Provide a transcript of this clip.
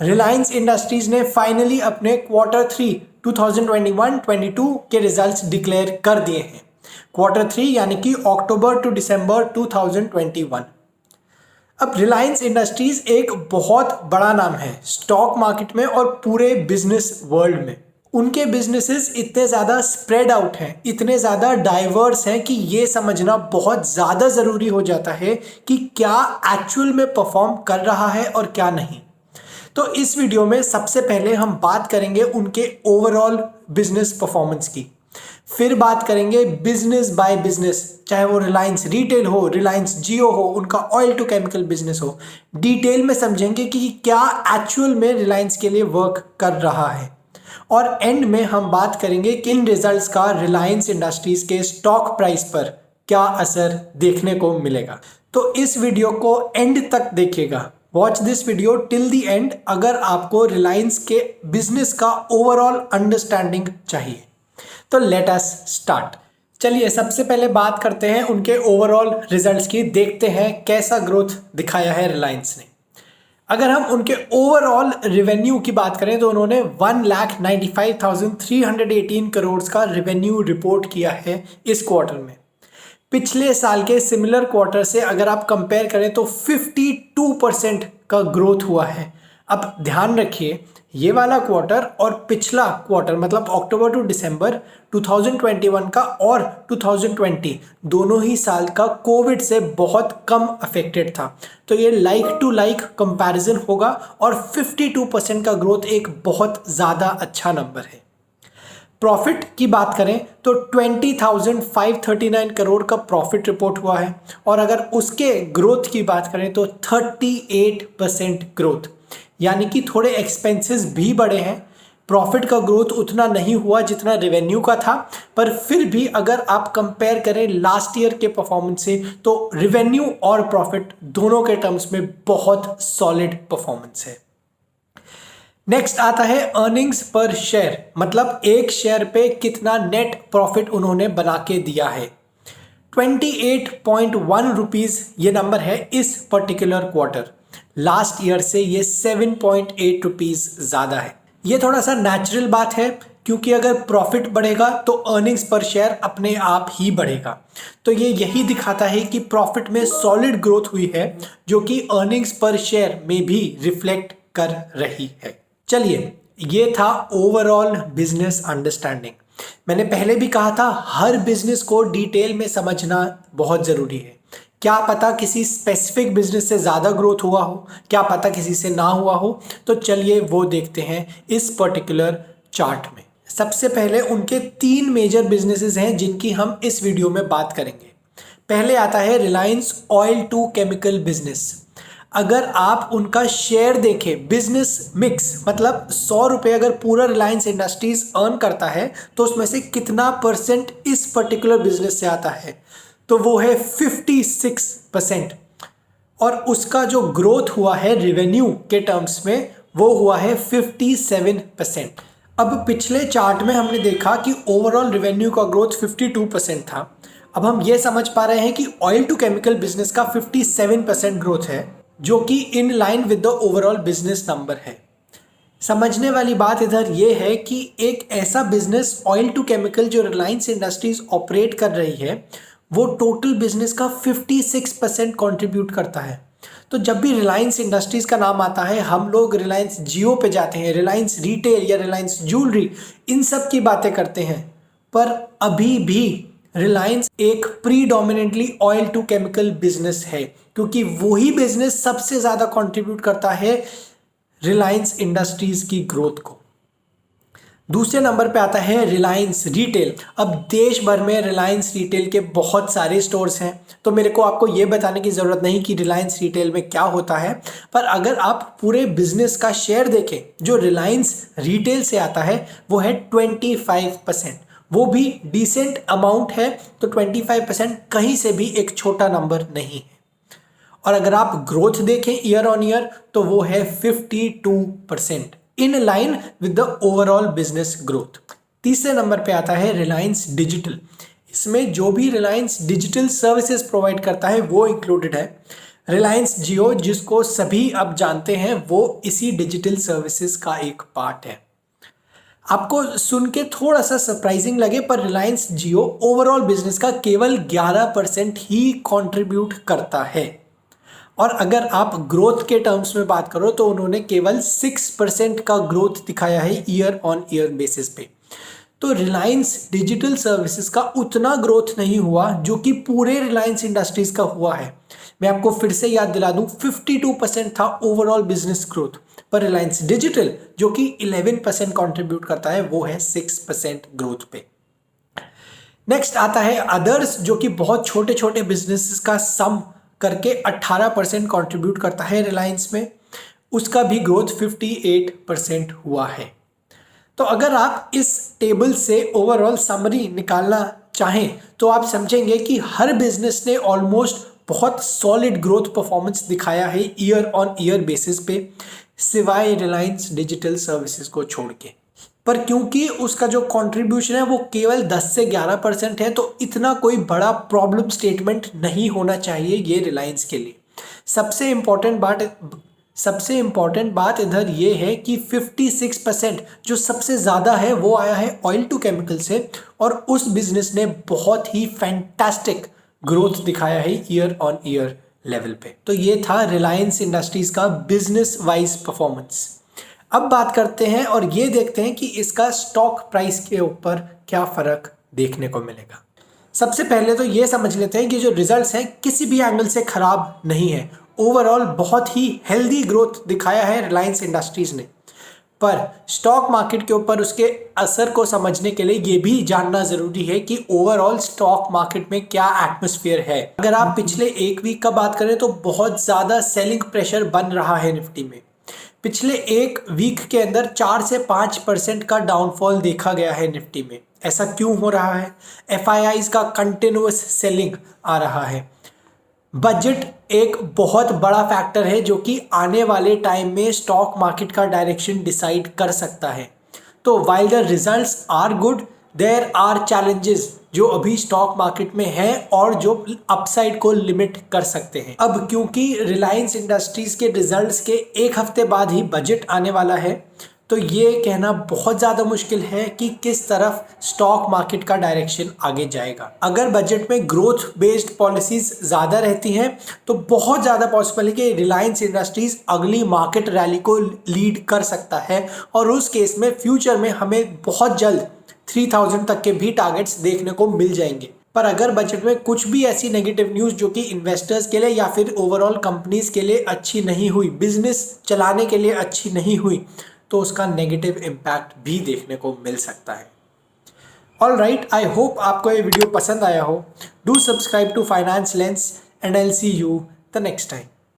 Reliance industries ने finally अपने Q3 2021-22 के रिजल्ट्स डिक्लेयर कर दिए हैं। Q3 यानी कि अक्टूबर टू दिसंबर 2021। अब रिलायंस इंडस्ट्रीज एक बहुत बड़ा नाम है स्टॉक मार्केट में और पूरे बिजनेस वर्ल्ड में। उनके बिजनेसेस इतने ज़्यादा स्प्रेड आउट हैं, इतने ज़्यादा डाइवर्स हैं कि ये समझना बहुत ज़्यादा ज़रूरी हो जाता है कि क्या एक्चुअल में परफॉर्म कर रहा है और क्या नहीं। तो इस वीडियो में सबसे पहले हम बात करेंगे उनके ओवरऑल बिजनेस परफॉर्मेंस की, फिर बात करेंगे बिजनेस बाय बिजनेस, चाहे वो रिलायंस रिटेल हो, रिलायंस जियो हो, उनका ऑयल टू केमिकल बिजनेस हो, डिटेल में समझेंगे कि क्या एक्चुअल में रिलायंस के लिए वर्क कर रहा है। और एंड में हम बात करेंगे कि इन रिजल्ट्स का रिलायंस इंडस्ट्रीज के स्टॉक प्राइस पर क्या असर देखने को मिलेगा। तो इस वीडियो को एंड तक देखिएगा, watch this video till the end अगर आपको रिलायंस के बिजनेस का ओवरऑल अंडरस्टैंडिंग चाहिए। तो लेट अस स्टार्ट। चलिए सबसे पहले बात करते हैं उनके ओवरऑल रिजल्ट्स की, देखते हैं कैसा ग्रोथ दिखाया है रिलायंस ने। अगर हम उनके ओवरऑल रेवेन्यू की बात करें तो उन्होंने 1,95,318 करोड़ का रेवेन्यू रिपोर्ट किया है इस क्वार्टर में। पिछले साल के सिमिलर क्वार्टर से अगर आप कंपेयर करें तो 52% का ग्रोथ हुआ है। अब ध्यान रखिए, ये वाला क्वार्टर और पिछला क्वार्टर मतलब अक्टूबर टू दिसंबर 2021 का और 2020 दोनों ही साल का कोविड से बहुत कम अफेक्टेड था। तो ये लाइक टू लाइक कंपैरिजन होगा और 52% का ग्रोथ एक बहुत ज़्यादा अच्छा नंबर है। प्रॉफिट की बात करें तो 20,539 करोड़ का प्रॉफिट रिपोर्ट हुआ है और अगर उसके ग्रोथ की बात करें तो 38% ग्रोथ, यानी कि थोड़े एक्सपेंसेस भी बढ़े हैं। प्रॉफिट का ग्रोथ उतना नहीं हुआ जितना रेवेन्यू का था, पर फिर भी अगर आप कंपेयर करें लास्ट ईयर के परफॉर्मेंस से तो रेवेन्यू और प्रॉफिट दोनों के टर्म्स में बहुत सॉलिड परफॉर्मेंस है। नेक्स्ट आता है अर्निंग्स पर शेयर, मतलब एक शेयर पे कितना नेट प्रॉफिट उन्होंने बना के दिया है। 28.1 रुपीज़ ये नंबर है इस पर्टिकुलर क्वार्टर। लास्ट ईयर से ये 7.8 रुपीज़ ज़्यादा है। ये थोड़ा सा नेचुरल बात है क्योंकि अगर प्रॉफिट बढ़ेगा तो अर्निंग्स पर शेयर अपने आप ही बढ़ेगा। तो ये यही दिखाता है कि प्रॉफिट में सॉलिड ग्रोथ हुई है जो कि अर्निंग्स पर शेयर में भी रिफ्लेक्ट कर रही है। चलिए, ये था ओवरऑल बिजनेस अंडरस्टैंडिंग। मैंने पहले भी कहा था हर बिजनेस को डिटेल में समझना बहुत ज़रूरी है। क्या पता किसी स्पेसिफिक बिजनेस से ज़्यादा ग्रोथ हुआ हो, क्या पता किसी से ना हुआ हो। तो चलिए वो देखते हैं इस पर्टिकुलर चार्ट में। सबसे पहले उनके 3 मेजर बिजनेसेस हैं जिनकी हम इस वीडियो में बात करेंगे। पहले आता है Reliance oil to chemical business. अगर आप उनका शेयर देखें, बिजनेस मिक्स मतलब 100 रुपये अगर पूरा रिलायंस इंडस्ट्रीज अर्न करता है तो उसमें से कितना परसेंट इस पर्टिकुलर बिजनेस से आता है, तो वो है 56%। और उसका जो ग्रोथ हुआ है रेवेन्यू के टर्म्स में वो हुआ है 57%। अब पिछले चार्ट में हमने देखा कि ओवरऑल रेवेन्यू का ग्रोथ 52% था। अब हम ये समझ पा रहे हैं कि ऑयल टू केमिकल बिजनेस का 57% ग्रोथ है जो कि in line with the overall business number है। समझने वाली बात इधर ये है कि एक ऐसा बिजनेस ऑयल टू केमिकल जो रिलायंस इंडस्ट्रीज ऑपरेट कर रही है वो टोटल बिजनेस का 56% कंट्रीब्यूट करता है। तो जब भी रिलायंस इंडस्ट्रीज का नाम आता है हम लोग रिलायंस जियो पे जाते हैं, रिलायंस रिटेल या रिलायंस ज्वेलरी, इन सब की बातें करते हैं। पर अभी भी रिलायंस एक predominantly oil to chemical business है क्योंकि वही बिजनेस सबसे ज़्यादा कंट्रीब्यूट करता है रिलायंस इंडस्ट्रीज की ग्रोथ को। दूसरे नंबर पे आता है रिलायंस रिटेल। अब देश भर में रिलायंस रिटेल के बहुत सारे स्टोर्स हैं, तो मेरे को आपको ये बताने की ज़रूरत नहीं कि रिलायंस रिटेल में क्या होता है। पर अगर आप पूरे बिजनेस का शेयर देखें जो रिलायंस रिटेल से आता है वो है 25%। वो भी डिसेंट अमाउंट है, तो 25% कहीं से भी एक छोटा नंबर नहीं है। और अगर आप ग्रोथ देखें ईयर ऑन ईयर तो वो है 52%, in line with the overall business growth. तीसरे नंबर पे आता है रिलायंस डिजिटल। इसमें जो भी रिलायंस डिजिटल सर्विसेज प्रोवाइड करता है वो इंक्लूडेड है। रिलायंस जियो जिसको सभी अब जानते हैं वो इसी डिजिटल सर्विसेज का एक पार्ट है। आपको सुन के थोड़ा सा सरप्राइजिंग लगे पर रिलायंस जियो ओवरऑल बिजनेस का केवल 11% ही कंट्रीब्यूट करता है। और अगर आप ग्रोथ के टर्म्स में बात करो तो उन्होंने केवल 6% का ग्रोथ दिखाया है ईयर ऑन ईयर बेसिस पे। तो रिलायंस डिजिटल सर्विसेज का उतना ग्रोथ नहीं हुआ जो कि पूरे रिलायंस इंडस्ट्रीज का हुआ है। मैं आपको फिर से याद दिला दूं 52% था ओवरऑल बिजनेस ग्रोथ, पर रिलायंस डिजिटल जो कि 11% कंट्रीब्यूट करता है वो है 6% ग्रोथ पे। नेक्स्ट आता है अदर्स जो कि बहुत छोटे छोटे बिजनेसेस का सम करके 18% कंट्रीब्यूट करता है रिलायंस में, उसका भी ग्रोथ 58% हुआ है। तो अगर आप इस टेबल से ओवरऑल समरी निकालना चाहें तो आप समझेंगे कि हर बिजनेस ने ऑलमोस्ट बहुत सॉलिड ग्रोथ परफॉर्मेंस दिखाया है ईयर ऑन ईयर बेसिस पे, सिवाय रिलायंस डिजिटल सर्विसेज को छोड़ के। पर क्योंकि उसका जो कंट्रीब्यूशन है वो केवल 10 से 11% है तो इतना कोई बड़ा प्रॉब्लम स्टेटमेंट नहीं होना चाहिए ये रिलायंस के लिए। सबसे इंपॉर्टेंट बात इधर ये है कि 56% जो सबसे ज़्यादा है वो आया है ऑयल टू केमिकल से, और उस बिजनेस ने बहुत ही फैंटास्टिक ग्रोथ दिखाया है ईयर ऑन ईयर लेवल पे। तो ये था रिलायंस इंडस्ट्रीज का बिजनेस वाइज परफॉर्मेंस। अब बात करते हैं और ये देखते हैं कि इसका स्टॉक प्राइस के ऊपर क्या फर्क देखने को मिलेगा। सबसे पहले तो ये समझ लेते हैं कि जो रिजल्ट्स हैं किसी भी एंगल से खराब नहीं है। ओवरऑल बहुत ही हेल्दी ग्रोथ दिखाया है रिलायंस इंडस्ट्रीज ने, पर स्टॉक मार्केट के ऊपर उसके असर को समझने के लिए ये भी जानना जरूरी है कि ओवरऑल स्टॉक मार्केट में क्या एटमॉस्फेयर है। अगर आप पिछले एक वीक का बात करें तो बहुत ज़्यादा सेलिंग प्रेशर बन रहा है निफ्टी में। पिछले एक वीक के अंदर 4 से 5% का डाउनफॉल देखा गया है निफ्टी में। ऐसा क्यों हो रहा है? एफआईआईज का कंटिन्यूअस सेलिंग आ रहा है। बजट एक बहुत बड़ा फैक्टर है जो कि आने वाले टाइम में स्टॉक मार्केट का डायरेक्शन डिसाइड कर सकता है। तो while the results are good, there are challenges जो अभी स्टॉक मार्केट में है और जो अपसाइड को लिमिट कर सकते हैं। अब क्योंकि रिलायंस इंडस्ट्रीज के रिजल्ट्स के एक हफ्ते बाद ही बजट आने वाला है तो ये कहना बहुत ज़्यादा मुश्किल है कि किस तरफ स्टॉक मार्केट का डायरेक्शन आगे जाएगा। अगर बजट में ग्रोथ बेस्ड पॉलिसीज ज़्यादा रहती हैं तो बहुत ज़्यादा पॉसिबल है कि रिलायंस इंडस्ट्रीज अगली मार्केट रैली को लीड कर सकता है, और उस केस में फ्यूचर में हमें बहुत जल्द 3000 तक के भी टारगेट्स देखने को मिल जाएंगे। पर अगर बजट में कुछ भी ऐसी नेगेटिव न्यूज़ जो कि इन्वेस्टर्स के लिए या फिर ओवरऑल कंपनीज के लिए अच्छी नहीं हुई, बिजनेस चलाने के लिए अच्छी नहीं हुई, तो उसका नेगेटिव इम्पैक्ट भी देखने को मिल सकता है। ऑल राइट, आई होप आपको ये वीडियो पसंद आया हो। Do subscribe to finance lens and I will see you the next time.